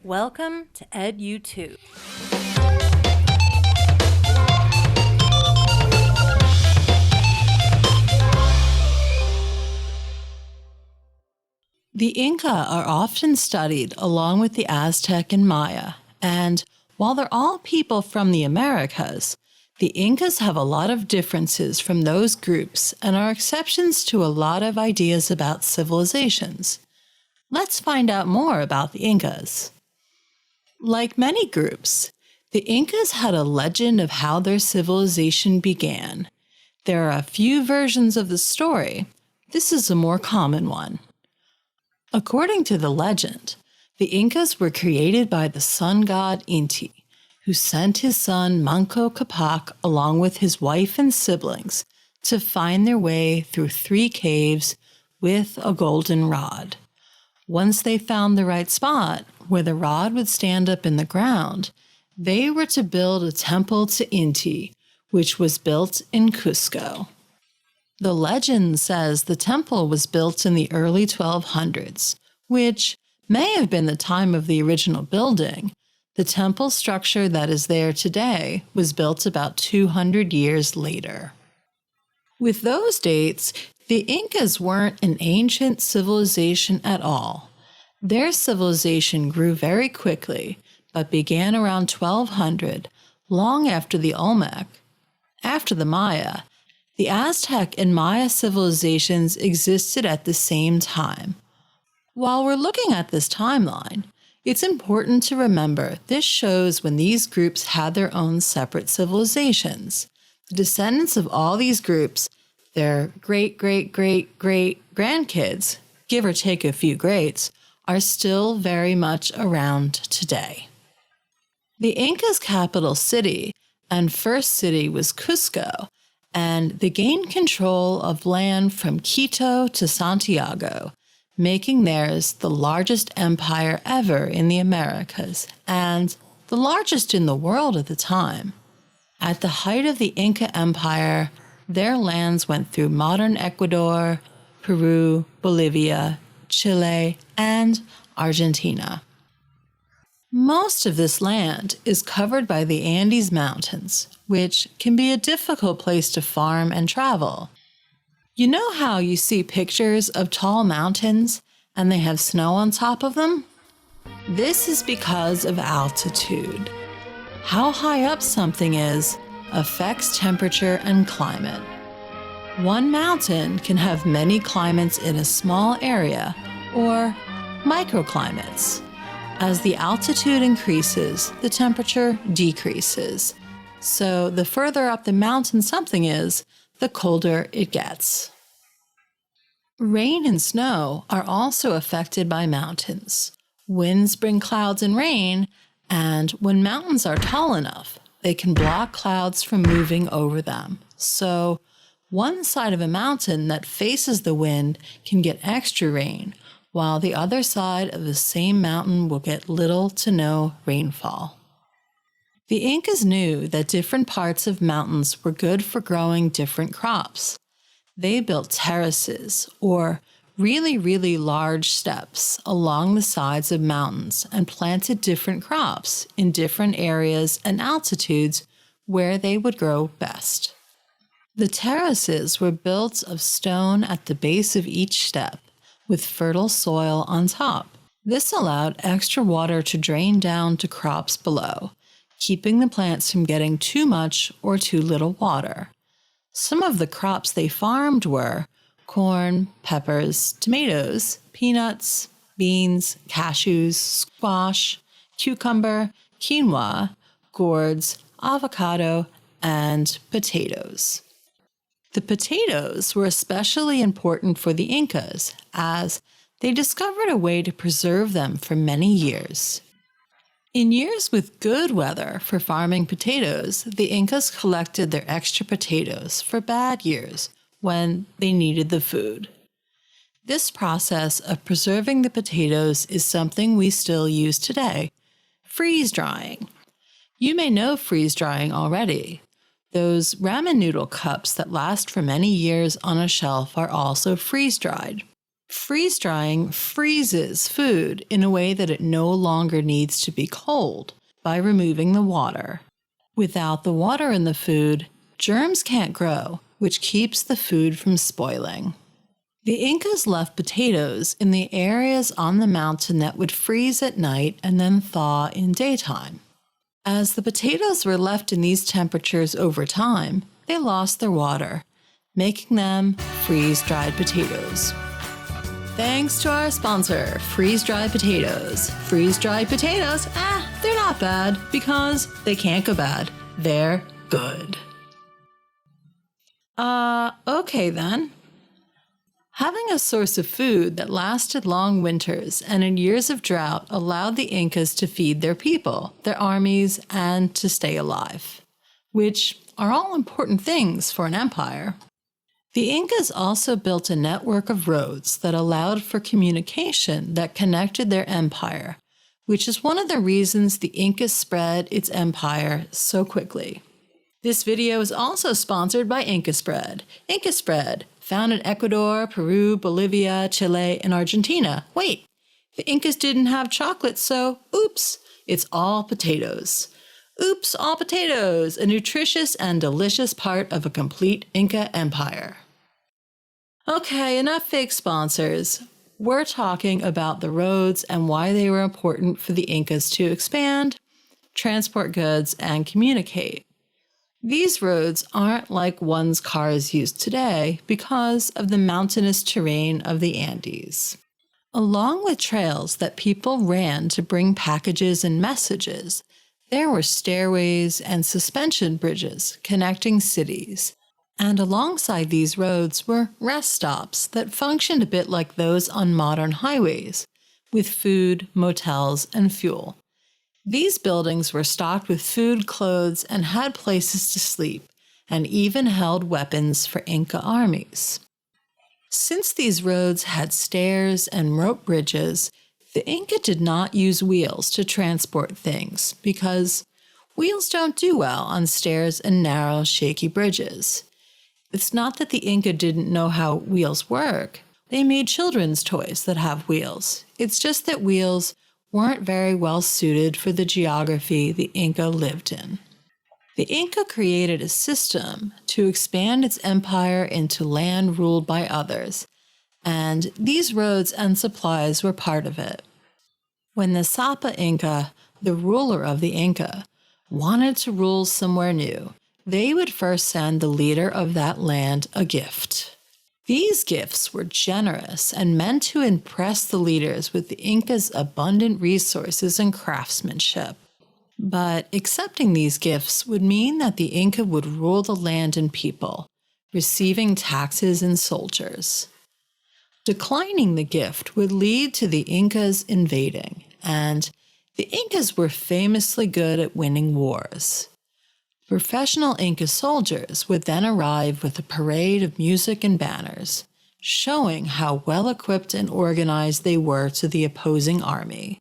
Welcome to EdU2. The Inca are often studied along with the Aztec and Maya, and while they're all people from the Americas, the Incas have a lot of differences from those groups and are exceptions to a lot of ideas about civilizations. Let's find out more about the Incas. Like many groups, the Incas had a legend of how their civilization began. There are a few versions of the story. This is a more common one. According to the legend, the Incas were created by the sun god Inti, who sent his son Manco Capac along with his wife and siblings to find their way through 3 caves with a golden rod. Once they found the right spot, where the rod would stand up in the ground, they were to build a temple to Inti, which was built in Cusco. The legend says the temple was built in the early 1200s, which may have been the time of the original building. The temple structure that is there today was built about 200 years later. With those dates, the Incas weren't an ancient civilization at all. Their civilization grew very quickly, but began around 1200, long after the Olmec. After the Maya, the Aztec and Maya civilizations existed at the same time. While we're looking at this timeline, it's important to remember this shows when these groups had their own separate civilizations. The descendants of all these groups, their great-great-great-great-grandkids, give or take a few greats, are still very much around today. The Incas' capital city and first city was Cusco, and they gained control of land from Quito to Santiago, making theirs the largest empire ever in the Americas and the largest in the world at the time. At the height of the Inca Empire, their lands went through modern Ecuador, Peru, Bolivia, Chile, and Argentina. Most of this land is covered by the Andes Mountains, which can be a difficult place to farm and travel. You know how you see pictures of tall mountains and they have snow on top of them? This is because of altitude. How high up something is affects temperature and climate. One mountain can have many climates in a small area, or microclimates. As the altitude increases, the temperature decreases. So the further up the mountain something is, the colder it gets. Rain and snow are also affected by mountains. Winds bring clouds and rain, and when mountains are tall enough, they can block clouds from moving over them. So one side of a mountain that faces the wind can get extra rain, while the other side of the same mountain will get little to no rainfall. The Incas knew that different parts of mountains were good for growing different crops. They built terraces, or really large steps, along the sides of mountains and planted different crops in different areas and altitudes where they would grow best. The terraces were built of stone at the base of each step, with fertile soil on top. This allowed extra water to drain down to crops below, keeping the plants from getting too much or too little water. Some of the crops they farmed were corn, peppers, tomatoes, peanuts, beans, cashews, squash, cucumber, quinoa, gourds, avocado, and potatoes. The potatoes were especially important for the Incas, as they discovered a way to preserve them for many years. In years with good weather for farming potatoes, the Incas collected their extra potatoes for bad years when they needed the food. This process of preserving the potatoes is something we still use today, freeze drying. You may know freeze drying already. Those ramen noodle cups that last for many years on a shelf are also freeze-dried. Freeze-drying freezes food in a way that it no longer needs to be cold by removing the water. Without the water in the food, germs can't grow, which keeps the food from spoiling. The Incas left potatoes in the areas on the mountain that would freeze at night and then thaw in daytime. As the potatoes were left in these temperatures over time, they lost their water, making them freeze-dried potatoes. Thanks to our sponsor, freeze-dried potatoes. Freeze-dried potatoes, they're not bad because they can't go bad. They're good. Okay then. Having a source of food that lasted long winters and in years of drought allowed the Incas to feed their people, their armies, and to stay alive, which are all important things for an empire. The Incas also built a network of roads that allowed for communication that connected their empire, which is one of the reasons the Incas spread its empire so quickly. This video is also sponsored by Inca Spread. Inca Spread, found in Ecuador, Peru, Bolivia, Chile, and Argentina. Wait, the Incas didn't have chocolate, so oops, it's all potatoes. Oops, all potatoes, a nutritious and delicious part of a complete Inca empire. Okay, enough fake sponsors. We're talking about the roads and why they were important for the Incas to expand, transport goods, and communicate. These roads aren't like one's cars used today because of the mountainous terrain of the Andes. Along with trails that people ran to bring packages and messages, there were stairways and suspension bridges connecting cities. And alongside these roads were rest stops that functioned a bit like those on modern highways, with food, motels, and fuel. These buildings were stocked with food, clothes, and had places to sleep, and even held weapons for Inca armies. Since these roads had stairs and rope bridges, the Inca did not use wheels to transport things because wheels don't do well on stairs and narrow, shaky bridges. It's not that the Inca didn't know how wheels work. They made children's toys that have wheels. It's just that wheels weren't very well suited for the geography the Inca lived in. The Inca created a system to expand its empire into land ruled by others, and these roads and supplies were part of it. When the Sapa Inca, the ruler of the Inca, wanted to rule somewhere new, they would first send the leader of that land a gift. These gifts were generous and meant to impress the leaders with the Incas' abundant resources and craftsmanship. But accepting these gifts would mean that the Inca would rule the land and people, receiving taxes and soldiers. Declining the gift would lead to the Incas invading, and the Incas were famously good at winning wars. Professional Inca soldiers would then arrive with a parade of music and banners, showing how well-equipped and organized they were to the opposing army.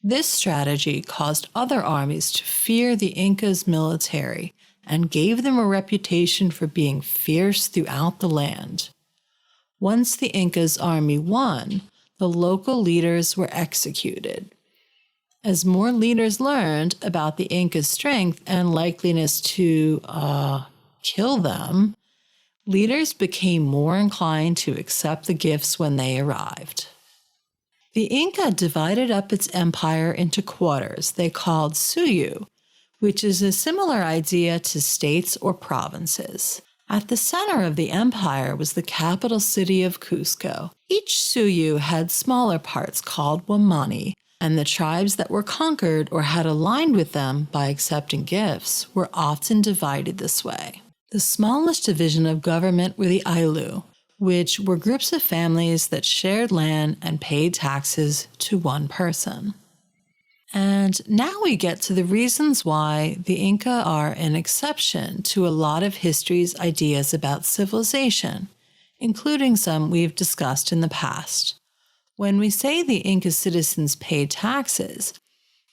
This strategy caused other armies to fear the Incas' military and gave them a reputation for being fierce throughout the land. Once the Incas' army won, the local leaders were executed. As more leaders learned about the Incas' strength and likeliness to kill them, leaders became more inclined to accept the gifts when they arrived. The Inca divided up its empire into quarters they called suyu, which is a similar idea to states or provinces. At the center of the empire was the capital city of Cusco. Each suyu had smaller parts called wamani, and the tribes that were conquered or had aligned with them by accepting gifts were often divided this way. The smallest division of government were the Ailu, which were groups of families that shared land and paid taxes to one person. And now we get to the reasons why the Inca are an exception to a lot of history's ideas about civilization, including some we've discussed in the past. When we say the Inca citizens paid taxes,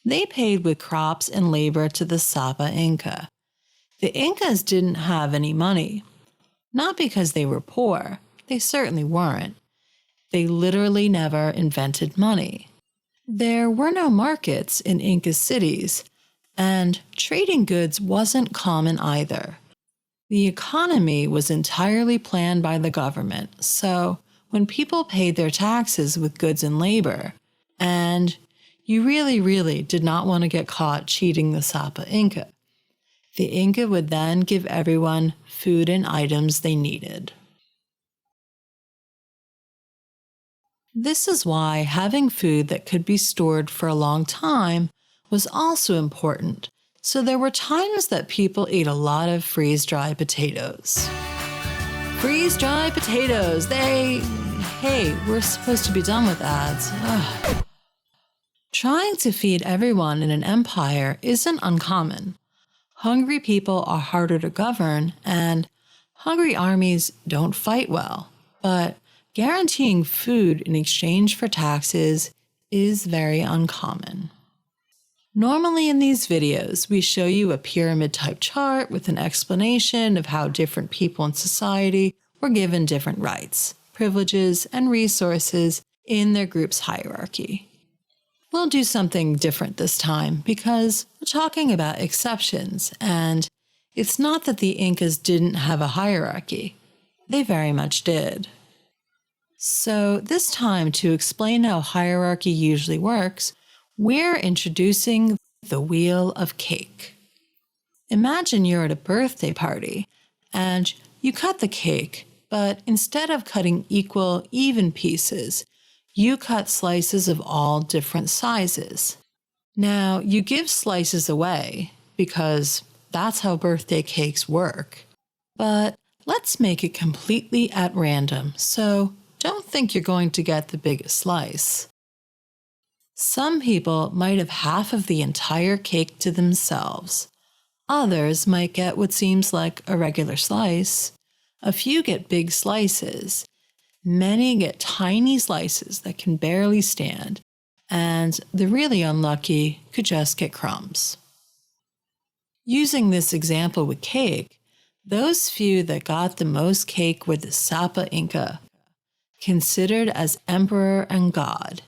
they paid with crops and labor to the Sapa Inca. The Incas didn't have any money, not because they were poor, they certainly weren't. They literally never invented money. There were no markets in Inca cities, and trading goods wasn't common either. The economy was entirely planned by the government, so when people paid their taxes with goods and labor, and you really did not want to get caught cheating the Sapa Inca, the Inca would then give everyone food and items they needed. This is why having food that could be stored for a long time was also important, so there were times that people ate a lot of freeze-dried potatoes. Freeze-dried potatoes, Hey, we're supposed to be done with ads. Ugh. Trying to feed everyone in an empire isn't uncommon. Hungry people are harder to govern, and hungry armies don't fight well. But guaranteeing food in exchange for taxes is very uncommon. Normally in these videos, we show you a pyramid-type chart with an explanation of how different people in society were given different rights, privileges, and resources in their group's hierarchy. We'll do something different this time because we're talking about exceptions, and it's not that the Incas didn't have a hierarchy. They very much did. So this time, to explain how hierarchy usually works, we're introducing the wheel of cake. Imagine you're at a birthday party, and you cut the cake, but instead of cutting equal, even pieces, you cut slices of all different sizes. Now, you give slices away because that's how birthday cakes work. But let's make it completely at random, so don't think you're going to get the biggest slice. Some people might have half of the entire cake to themselves. Others might get what seems like a regular slice. A few get big slices. Many get tiny slices that can barely stand, and the really unlucky could just get crumbs. Using this example with cake, those few that got the most cake were the Sapa Inca, considered as emperor and god.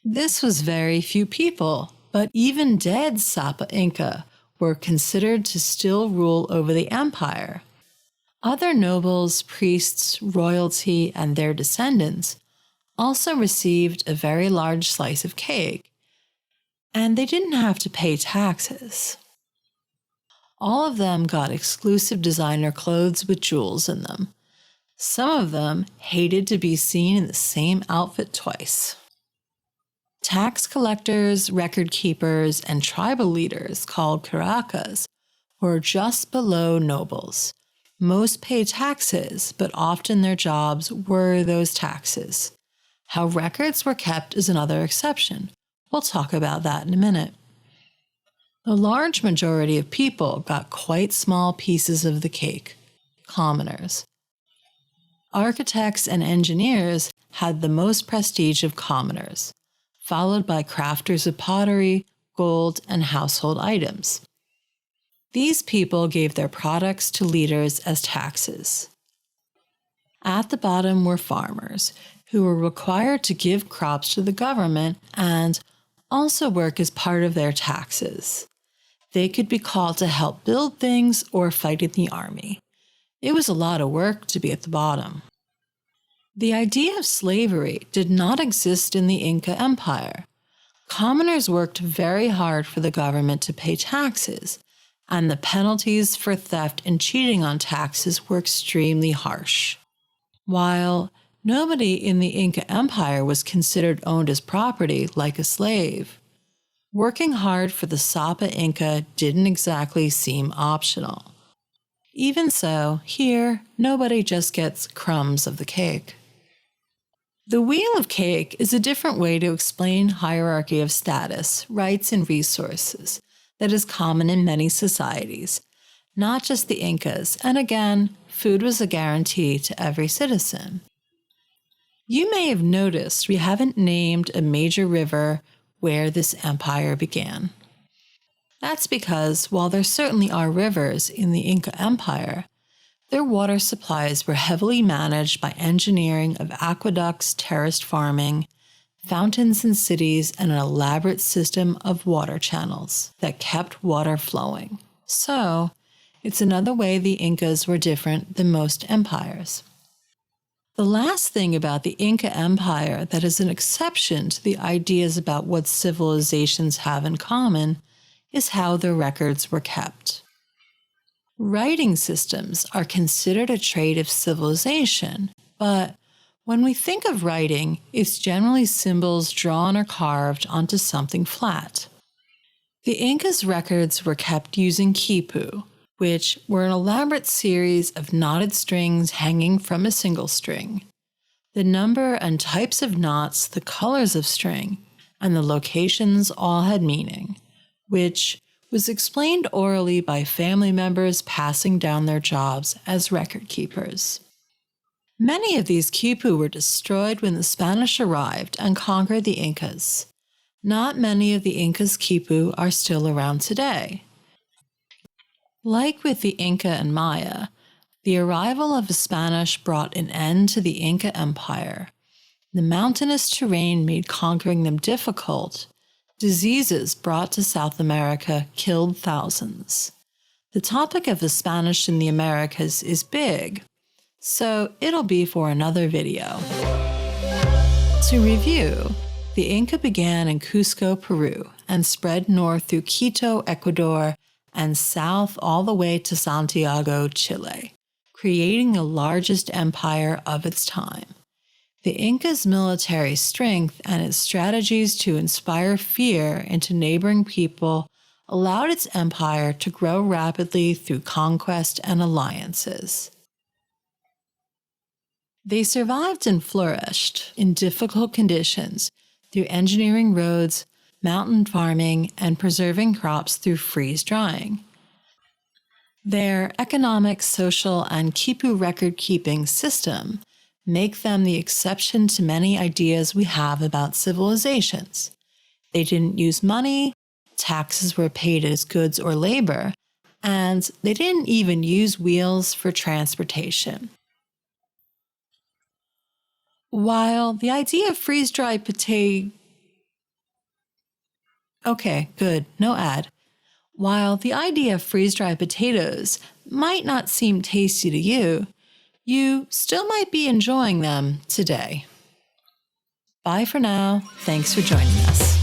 This was very few people, but even dead Sapa Inca were considered to still rule over the empire. Other nobles, priests, royalty, and their descendants also received a very large slice of cake, and they didn't have to pay taxes. All of them got exclusive designer clothes with jewels in them. Some of them hated to be seen in the same outfit twice. Tax collectors, record keepers, and tribal leaders called Caracas were just below nobles. Most paid taxes, but often their jobs were those taxes. How records were kept is another exception. We'll talk about that in a minute. The large majority of people got quite small pieces of the cake, commoners. Architects and engineers had the most prestige of commoners, followed by crafters of pottery, gold, and household items. These people gave their products to leaders as taxes. At the bottom were farmers, who were required to give crops to the government and also work as part of their taxes. They could be called to help build things or fight in the army. It was a lot of work to be at the bottom. The idea of slavery did not exist in the Inca Empire. Commoners worked very hard for the government to pay taxes, and the penalties for theft and cheating on taxes were extremely harsh. While nobody in the Inca Empire was considered owned as property like a slave, working hard for the Sapa Inca didn't exactly seem optional. Even so, here, nobody just gets crumbs of the cake. The wheel of cake is a different way to explain hierarchy of status, rights, and resources that is common in many societies, not just the Incas, and again, food was a guarantee to every citizen. You may have noticed we haven't named a major river where this empire began. That's because while there certainly are rivers in the Inca Empire, Their water supplies were heavily managed by engineering of aqueducts, terraced farming, fountains in cities, and an elaborate system of water channels that kept water flowing. So, it's another way the Incas were different than most empires. The last thing about the Inca Empire that is an exception to the ideas about what civilizations have in common is how their records were kept. Writing systems are considered a trait of civilization, but when we think of writing, it's generally symbols drawn or carved onto something flat. The Incas' records were kept using quipu, which were an elaborate series of knotted strings hanging from a single string. The number and types of knots, the colors of string, and the locations all had meaning, which was explained orally by family members passing down their jobs as record keepers. Many of these quipu were destroyed when the Spanish arrived and conquered the Incas. Not many of the Incas' quipu are still around today. Like with the Inca and Maya, the arrival of the Spanish brought an end to the Inca Empire. The mountainous terrain made conquering them difficult. Diseases brought to South America killed thousands. The topic of the Spanish in the Americas is big, so it'll be for another video. To review, the Inca began in Cusco, Peru, and spread north through Quito, Ecuador, and south all the way to Santiago, Chile, creating the largest empire of its time. The Inca's military strength and its strategies to inspire fear into neighboring people allowed its empire to grow rapidly through conquest and alliances. They survived and flourished in difficult conditions through engineering roads, mountain farming, and preserving crops through freeze-drying. Their economic, social, and quipu record-keeping system make them the exception to many ideas we have about civilizations. They didn't use money, taxes were paid as goods or labor, and they didn't even use wheels for transportation. While the idea of freeze-dried potato... Okay, good, no ad. While the idea of freeze-dried potatoes might not seem tasty to you still might be enjoying them today. Bye for now. Thanks for joining us.